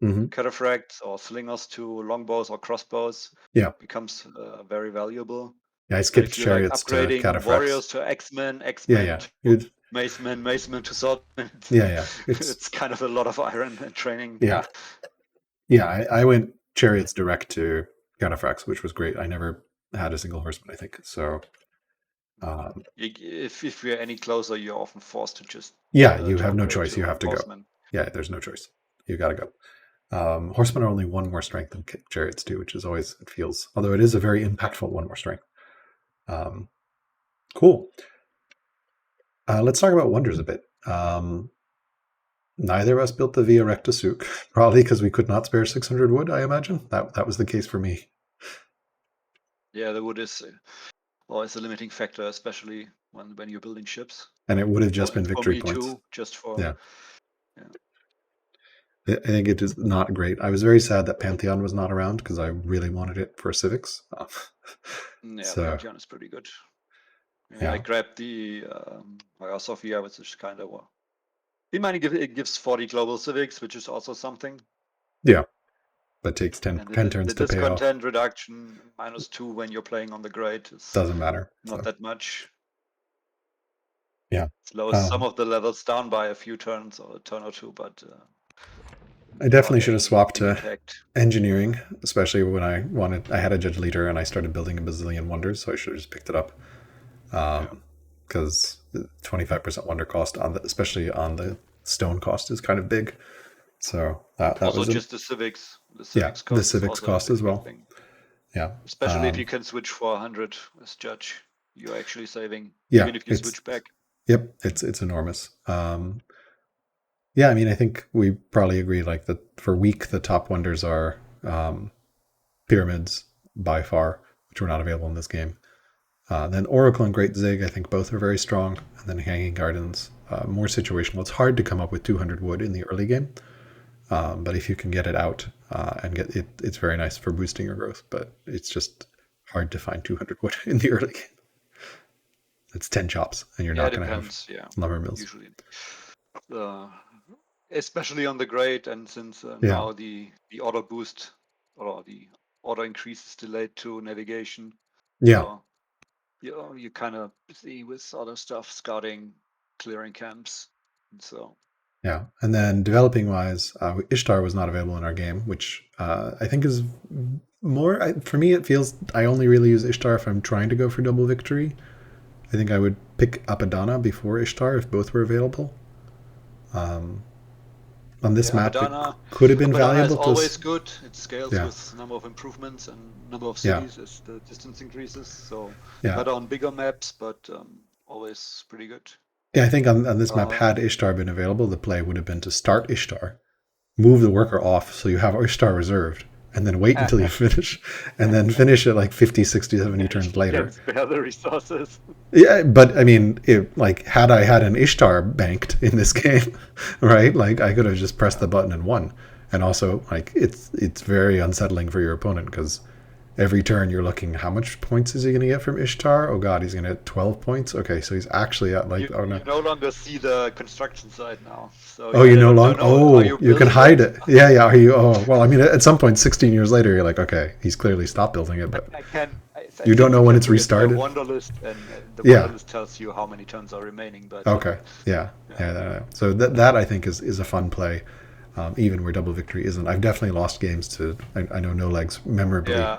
Hmm. cataphracts or slingers to longbows or crossbows, Yeah. becomes very valuable. Yeah. I But skipped if you're like chariots to upgrading cataphracts. warriors to X-Men, Yeah. X-Men Yeah. to Macemen, Macemen to Swordmen, Yeah. Yeah. it's kind of a lot of iron and training. Yeah. Yeah. I went chariots direct to cataphracts, which was great. I never had a single horseman, I think. So If you're any closer, you're often forced to just yeah, you to have no upgrade choice. You to have to go. horsemen. Yeah, there's no choice. you got to go. Horsemen are only one more strength than chariots too, which is always, it feels, although it is a very impactful one more strength. Cool. Let's talk about wonders a bit. Neither of us built the Via Recta Souk, probably because we could not spare 600 wood, I imagine. That was the case for me. Yeah, the wood is always a limiting factor, especially when you're building ships. And it would have just been For victory me points. too, just for Yeah. I think it is not great. I was very sad that Pantheon was not around because I really wanted it for civics. Yeah, So, Pantheon is pretty good. yeah. I grabbed the Sophia, which is kind of it gives 40 global civics, which is also something. Yeah. That takes 10 And turns the to pay off. discontent reduction -2 when you're playing on the grade is Doesn't matter. not that much. Yeah. Slows some of the levels down by a few turns or a turn or two, but I definitely not should have any swapped big to impact. engineering, especially when I had a judge leader and I started building a bazillion wonders, so I should have just picked it up. Because 25% wonder cost especially on the stone cost is kind of big. So that Also was just the civics. The yeah, civics the cost is civics also a cost as big well. thing. Yeah. Especially if you can switch for 100 as judge, you're actually saving, Yeah, even if you switch back. Yep, it's enormous. Yeah, I mean, I think we probably agree like that for weak, the top wonders are pyramids by far, which were not available in this game. Then Oracle and Great Zig, I think both are very strong. And then Hanging Gardens, more situational. It's hard to come up with 200 wood in the early game, but if you can get it out and get it, it's very nice for boosting your growth. But it's just hard to find 200 wood in the early game. It's 10 chops, and you're not going to have lumber mills. Usually, especially on the grade, and since Yeah. now the auto boost or the auto increase is delayed to navigation. Yeah. So, you kind of busy with other stuff, scouting, clearing camps, and so. Yeah, and then developing wise, Ishtar was not available in our game, which I think is more for me. It feels I only really use Ishtar if I'm trying to go for double victory. I think I would pick Apadana before Ishtar if both were available. On this map, Apadana, it could have been Apadana valuable. is always good. It scales Yeah. with number of improvements and number of cities as the distance increases. So Yeah. better on bigger maps, but always pretty good. Yeah, I think on this map, had Ishtar been available, the play would have been to start Ishtar, move the worker off so you have Ishtar reserved, and then wait until you finish, and then finish it like 50, 60, 70 turns later. Spare the resources. Yeah, but I mean, had I had an Ishtar banked in this game, right? Like I could have just pressed the button and won. And also, like it's very unsettling for your opponent because every turn you're looking, how much points is he going to get from Ishtar? Oh God, he's going to get 12 points. Okay, so he's actually at like you no longer see the construction site now. So you no longer. You can hide it. Yeah. Are you? Oh well, I mean, at some point, 16 years later, you're like, okay, he's clearly stopped building it, but you don't know when it's restarted. The Wonder List, and the Wonder List tells you how many turns are remaining. But okay, yeah. So that I think is a fun play. Even where double victory isn't. I've definitely lost games to, I know No Legs memorably. Yeah,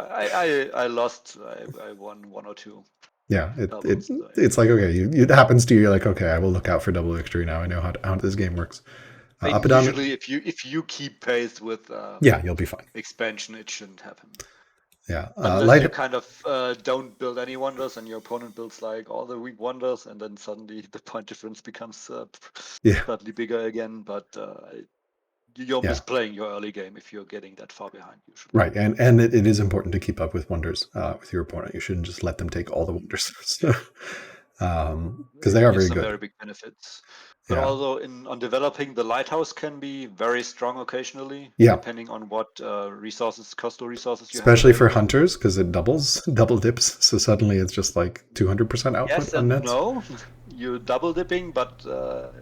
I lost. I won 1 or 2. Yeah, it's like, okay, it happens to you. You're like, okay, I will look out for double victory now. I know how this game works. Usually, if you keep pace with you'll be fine. Expansion, it shouldn't happen. Yeah, unless you kind of don't build any wonders and your opponent builds like all the weak wonders, and then suddenly the point difference becomes slightly bigger again. But you're misplaying your early game if you're getting that far behind usually. Right, and it is important to keep up with wonders with your opponent. You shouldn't just let them take all the wonders, because they are very good. Very big benefits. But also on developing, the lighthouse can be very strong occasionally, depending on what coastal resources you have. Especially for hunters, because it double dips. So suddenly it's just like 200% output yes on and nets. No, you're double dipping, but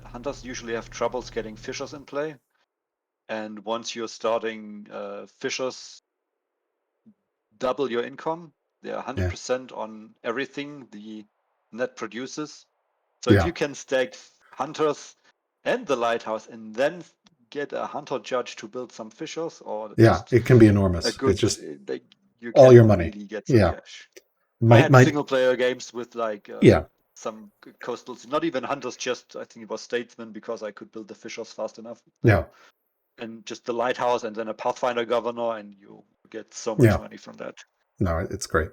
hunters usually have troubles getting fishers in play. And once you're starting fishers, double your income. They're 100% on everything the net produces. So if you can stack hunters and the lighthouse and then get a hunter judge to build some fishers, or it can be enormous. It's just you all your money. Really get some cash. I had single player games with like some coastals, not even hunters, just I think it was statesmen because I could build the fishers fast enough. Yeah. and just the lighthouse and then a Pathfinder governor, and you get so much Yeah. money from that. No, it's great.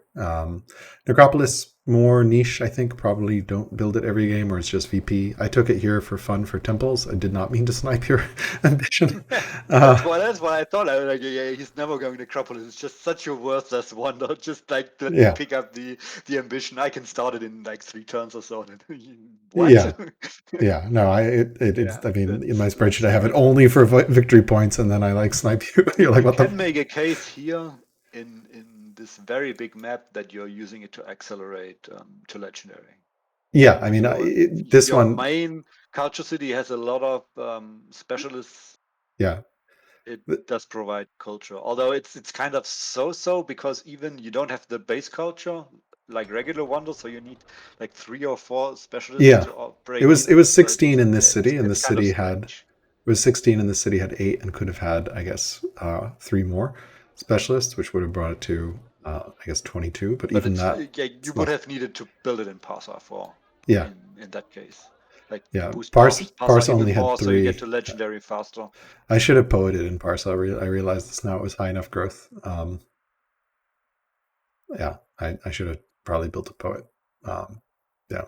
Necropolis, more niche, I think. Probably don't build it every game, or it's just VP. I took it here for fun for temples. I did not mean to snipe your ambition. That's why I thought. I was like, yeah, he's never going to Necropolis. It's just such a worthless wonder. Just like, let me Yeah, pick up the ambition. I can start it in like 3 turns or so. What? yeah, yeah. No, it's. Yeah, I mean, in my that's spreadsheet, I have it stupid. only for victory points, and then I like snipe you. You're like, You what the? can make a case here in this very big map that you're using it to accelerate to legendary. Yeah, I mean, If this your one. main culture city has a lot of specialists, Yeah, it does provide culture. Although it's kind of so because even you don't have the base culture like regular wonders, so you need like 3 or 4 specialists yeah. to It operate was even. So 16 in this city, and the it's kind of city had strange. it was 16, and the city had 8, and could have had, I guess, 3 more specialists, which would have brought it to, I guess, 22. But But even it's that, yeah, you it's would not. have needed to build it in Parsa for Yeah, in that case. Like yeah. boost Parsa Parse even only had more, so you get 3. to legendary faster. I should have poeted in Parse. I realized this now. It was high enough growth. Yeah, I should have probably built a poet. Yeah,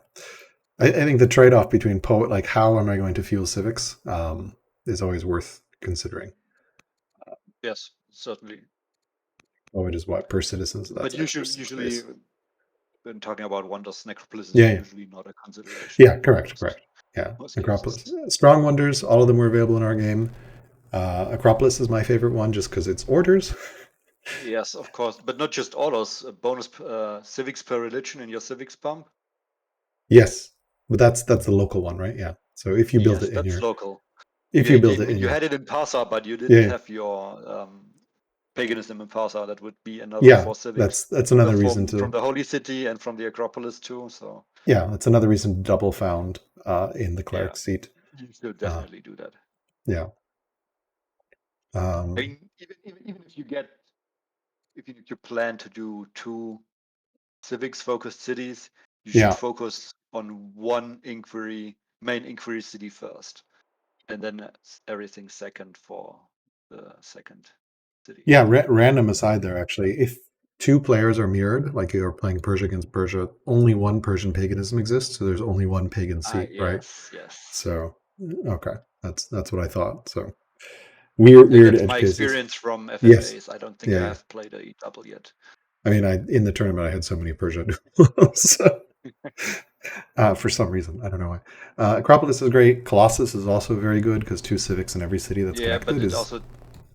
I think the trade-off between poet, like how am I going to fuel civics, is always worth considering. Yes, certainly. Poet is what per citizen, so But that's extra usually space. when talking about wonders, necropolis is Yeah, yeah, usually not a consideration yeah. in Correct, most correct. Yeah, most cases. Necropolis, strong wonders. All of them were available in our game. Acropolis is my favorite one just because it's orders. Yes, of course, but not just orders. A bonus civics per religion in your civics pump. Yes, but that's the local one, right? Yeah. So if you build Yes, it in that's your local. if Yeah, you I build it mean in you your had it in Parsa, but you didn't yeah have your paganism in Parsa. That would be another yeah 4 civics that's another reason from to the holy city and from the Acropolis too. So yeah that's another reason to double found in the yeah, cleric seat. you should Uh, definitely do that. yeah. I Um, mean, even if you get if you plan to do 2 civics focused cities, you should yeah. focus on one main inquiry city first, and then everything second for the second city. Yeah, random aside there, actually, if 2 players are mirrored, like you're playing Persia against Persia, only one Persian paganism exists, so there's only one pagan Ah, seat, right? yes, yes. So, okay, that's what I thought. So weird That's edge my cases. experience from Yes, FFAs. I don't think yeah, I yeah. have played a double yet. I mean, I in the tournament I had so many Persia duels, for some reason I don't know why. Acropolis is great. Colossus is also very good because 2 civics in every city that's Yeah, but connected it is also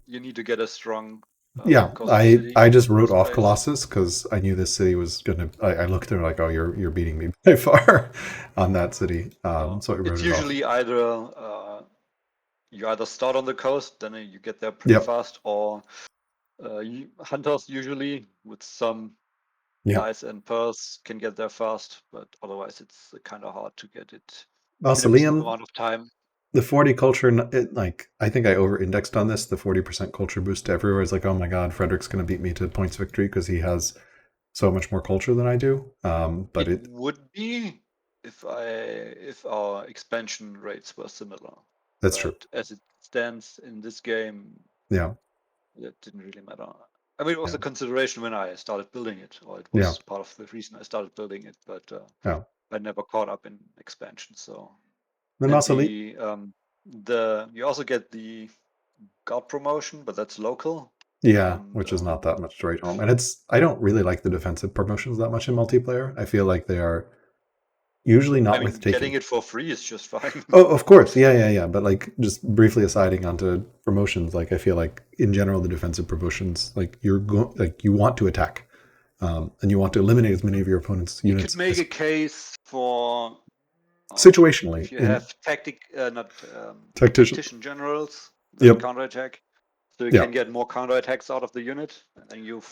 you need to get a strong yeah, coastal I city I just in the wrote first off place. Colossus because I knew this city was gonna. I looked at it like, oh, you're beating me by far on that city. So I wrote It's it off. usually either you either start on the coast, then you get there pretty Yep. fast, or hunters usually with some Yeah. dice and pearls can get there fast, but otherwise it's kind of hard to get it in a reasonable Mausoleum, amount of time. the 40 culture. Like I think I over-indexed on this. The 40% culture boost to everywhere is like, oh my god, Frederick's gonna beat me to points victory because he has so much more culture than I do. But It it would be if our expansion rates were similar, that's true. but as it stands in this game, Yeah. it didn't really matter. I mean, it was Yeah. a consideration when I started building it, or it Yeah. was part of the reason I started building it, but Yeah. I never caught up in expansion. So, The and mausoleum. the you also get the guard promotion, but that's local, Yeah, and which is not that much to write home. And I don't really like the defensive promotions that much in multiplayer. I feel like they are usually I not worth mean, getting taking. it for free is just fine. Oh, of course. Yeah, yeah, yeah. But like just briefly assiding onto promotions, like I feel like in general the defensive promotions, like like you want to attack. And you want to eliminate as many of your opponent's You could units make as a case for situationally if you in have tactic, not tactician. tactician generals that Yep. counterattack, so you Yeah. can get more counterattacks out of the unit, and then you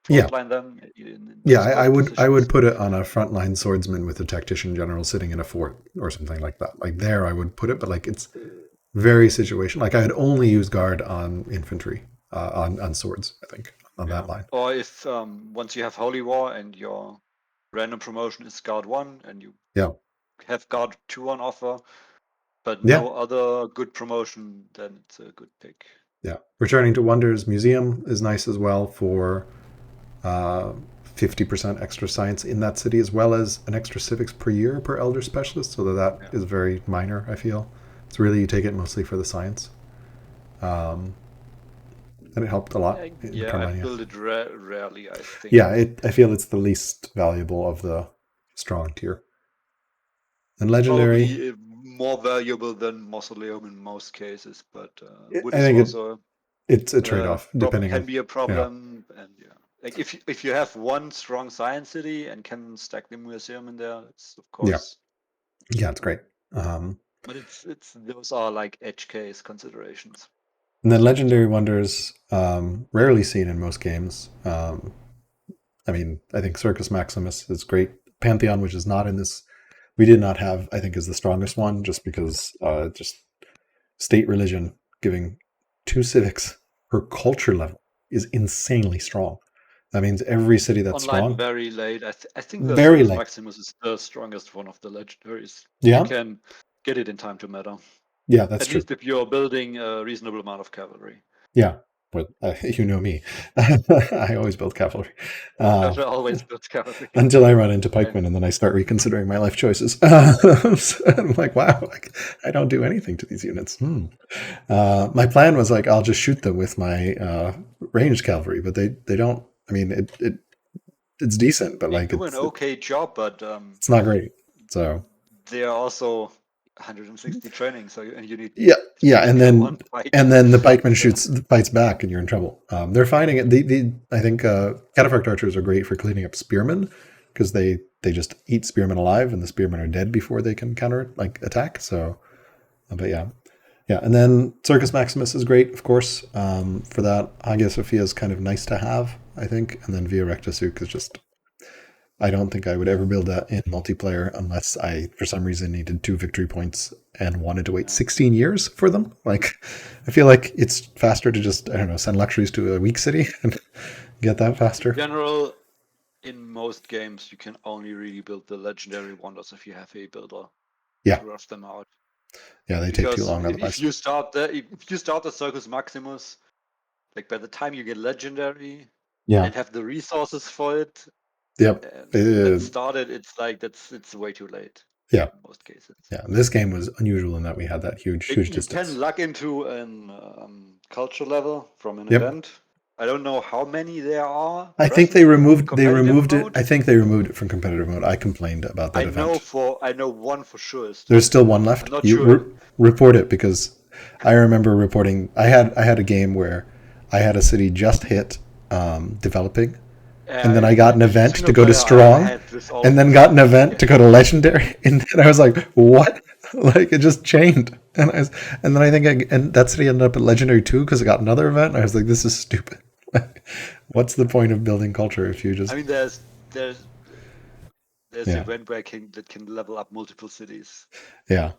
Yeah. frontline them in Yeah, those I good would I positions. would put it on a frontline swordsman with a tactician general sitting in a fort or something like that. Like there I would put it, but like it's very situational. Like I would only use guard on infantry, on swords, I think, on that Yeah. line. Or if once you have Holy War and your random promotion is Guard 1 and you Yeah. have Guard 2 on offer, but Yeah, no other good promotion, then it's a good pick. yeah. Returning to Wonders Museum is nice as well for 50% extra science in that city, as well as an extra civics per year per elder specialist. So that Yeah. is very minor, I feel. It's really, you take it mostly for the science. Um, and it helped a lot in Yeah, I Carmania. build it rarely, I think. Yeah, I feel it's the least valuable of the strong tier. And legendary, Probably more valuable than Mausoleum in most cases, but wood I is think also it's a trade-off depending can on, be a yeah, problem. And yeah, like if you have one strong science city and can stack the museum in there, it's of yeah, course. yeah, it's great. But it's those are like edge case considerations. And then Most of the legendary time. wonders, rarely seen in most games. I mean, I think Circus Maximus is great. Pantheon, which is not in this, we did not have, I think, is the strongest one, just because just state religion giving 2 civics per culture level is insanely strong. That means every city that's Online strong, very late. I think the very Circus late. Maximus is the strongest one of the legendaries. You Yeah, can get it in time to matter. yeah, that's At true. least if you're building a reasonable amount of cavalry. Yeah, but you know me, I always build cavalry. Uh, Treasure always builds cavalry. until I run into Yeah. pikemen, and then I start reconsidering my life choices. So I'm like, wow, like, I don't do anything to these units. My plan was like, I'll just shoot them with my ranged cavalry, but they don't. I mean, it's decent, but They like do an okay job, but it's not great. So they are also 160 training, so you need yeah, one pike. and then the pikeman So fights back, and you're in trouble. They're finding it. I think cataphract archers are great for cleaning up spearmen because they just eat spearmen alive, and the spearmen are dead before they can counter like attack. So, but yeah, yeah, and then Circus Maximus is great, of course, for that. Hagia Sophia is kind of nice to have, I think, and then Via Recta Suc is just. I don't think I would ever build that in multiplayer unless I, for some reason, needed 2 victory points and wanted to wait yeah. 16 years for them. Like, I feel like it's faster to just, I don't know, send luxuries to a weak city and get that In faster. general, in most games, you can only really build the legendary wonders if you have a builder Yeah, to rush them out. yeah, they take too Because long if otherwise. you start the Circus Maximus, like by the time you get legendary Yeah, and have the resources for it yep, and then start it, it's like it's way too late yeah, in most cases. yeah. This game was unusual in that we had that huge You can distance. luck into an culture level from an Yep, event. I don't know how many there are I think present in they competitive removed it. mode. I think they removed it from competitive mode. I complained about that event. I know one for sure is There's still still there. one I'm left. not You sure. report it because I remember reporting. I had a game where I had a city just hit developing, and then I got an In event to single go to player, I strong, had this and then always. got an event to go to legendary, and then I was like, what? Like it just chained, and then I think and that city ended up at legendary too because it got another event. And I was like, this is stupid. Like, what's the point of building culture if you I just mean, there's the yeah event where that can level up multiple cities. yeah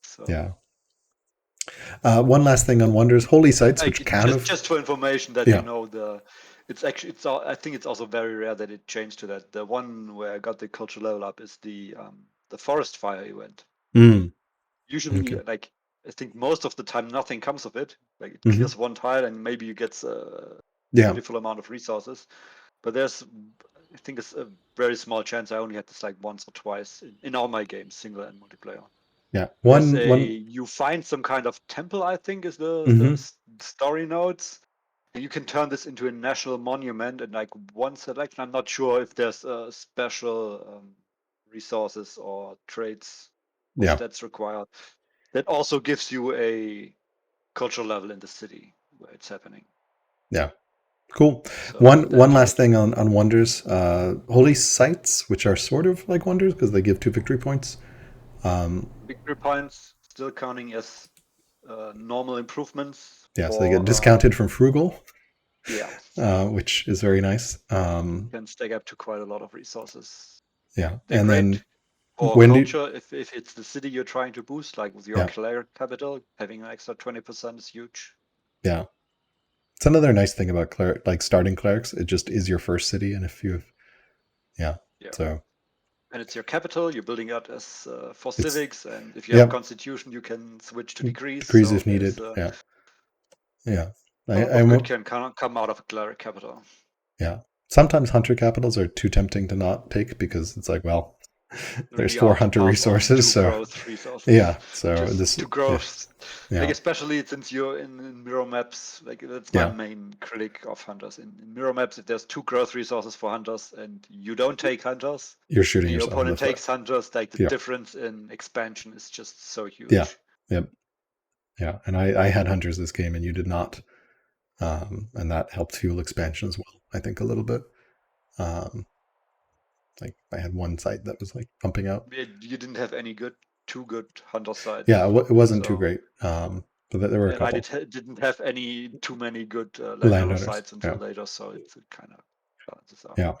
So yeah. One last thing on wonders, holy sites, which kind of just for information that you yeah. know I think it's also very rare that it changed to that. The one where I got the culture level up is the forest fire event. Mm, Usually, okay. like I think most of the time nothing comes of it. Like it Hmm. clears one tile and maybe you get a Yeah. pitiful amount of resources. But I think it's a very small chance. I only had this like once or twice in all my games, single and multiplayer. Yeah. There's One. you find some kind of temple, I think is Hmm. story notes. And you can turn this into a national monument and like one selection. I'm not sure if there's special resources or traits or Yeah. stats required. That also gives you a cultural level in the city where it's happening. Yeah. Cool. So One that last makes thing it on wonders. Holy sites, which are sort of like wonders because they give 2 victory points. victory points still counting as normal improvements Yeah, so they get for discounted from frugal, yeah, which is very nice. can stack up to quite a lot of resources. Yeah, They're and then great for when do culture if it's the city you're trying to boost, like with your yeah cleric capital, having an extra 20% is huge. yeah. It's another nice thing about like starting clerics. It just is your first city, and if you yeah, Yeah. so And it's your capital. You're building out as for It's civics, and if you have a yep, constitution, you can switch to decrees. decrees So if there's needed. Yeah, yeah. a lot of good can come out of a cleric capital. Yeah. Sometimes hunter capitals are too tempting to not take because it's like, well, There there's really 4 are to hunter pass on resources, 2 so growth resources. yeah. So Just this, 2 growth. Like yeah, especially since you're in mirror maps, like that's my yeah. main critic of hunters. In mirror maps, if there's 2 growth resources for hunters and you don't take hunters, You're shooting and your yourself in the opponent foot. takes hunters, like the Yeah, difference in expansion is just so yeah, huge. yep, yeah. And I had hunters this game, and you did not, and that helped fuel expansion as well. I think a little bit. Um, like I had one site that was like pumping out. You didn't have any too good hunter Yeah, sites. it wasn't too So great. But there were a and I couple didn't have too many good landowner landowners. sites until Yeah, later, so it's kind of balances out. yeah.